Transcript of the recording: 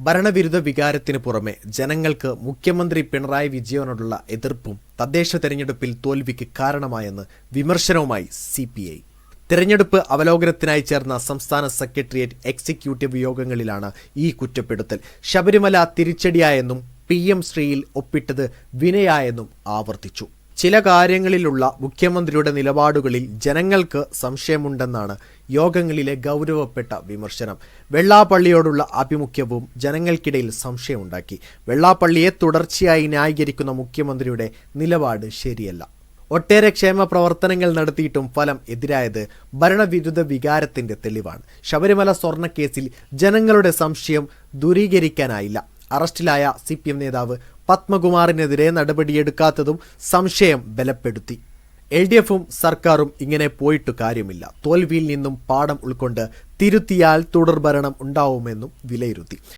ഭരണവിരുദ്ധ വികാരത്തിന് പുറമെ ജനങ്ങൾക്ക് മുഖ്യമന്ത്രി പിണറായി വിജയനോടുള്ള എതിർപ്പും തദ്ദേശ തെരഞ്ഞെടുപ്പിൽ തോൽവിക്ക് കാരണമായെന്ന് വിമർശനവുമായി CPI. തെരഞ്ഞെടുപ്പ് അവലോകനത്തിനായി ചേർന്ന സംസ്ഥാന സെക്രട്ടേറിയറ്റ് എക്സിക്യൂട്ടീവ് യോഗങ്ങളിലാണ് ഈ കുറ്റപ്പെടുത്തൽ. ശബരിമല തിരിച്ചടിയായെന്നും PM ശ്രീയിൽ ഒപ്പിട്ടത് വിനയായെന്നും ആവർത്തിച്ചു. ചില കാര്യങ്ങളിലുള്ള മുഖ്യമന്ത്രിയുടെ നിലപാടുകളിൽ ജനങ്ങൾക്ക് സംശയമുണ്ടെന്നാണ് യോഗങ്ങളിലെ ഗൗരവപ്പെട്ട വിമർശനം. വെള്ളാപ്പള്ളിയോടുള്ള ആഭിമുഖ്യവും ജനങ്ങൾക്കിടയിൽ സംശയമുണ്ടാക്കി. വെള്ളാപ്പള്ളിയെ തുടർച്ചയായി ന്യായീകരിക്കുന്ന മുഖ്യമന്ത്രിയുടെ നിലപാട് ശരിയല്ല. ഒട്ടേറെ ക്ഷേമ പ്രവർത്തനങ്ങൾ നടത്തിയിട്ടും ഫലം എതിരായത് ഭരണവിരുദ്ധ വികാരത്തിന്റെ തെളിവാണ്. ശബരിമല സ്വർണ്ണക്കേസിൽ ജനങ്ങളുടെ സംശയം ദൂരീകരിക്കാനായില്ല. അറസ്റ്റിലായ CPM നേതാവ് പത്മകുമാറിനെതിരെ നടപടിയെടുക്കാത്തതും സംശയം ബലപ്പെടുത്തി. LDFും സർക്കാരും ഇങ്ങനെ പോയിട്ടു കാര്യമില്ല. തോൽവിയിൽ നിന്നും പാഠം ഉൾക്കൊണ്ട് തിരുത്തിയാൽ തുടർഭരണം ഉണ്ടാവുമെന്നും വിലയിരുത്തി.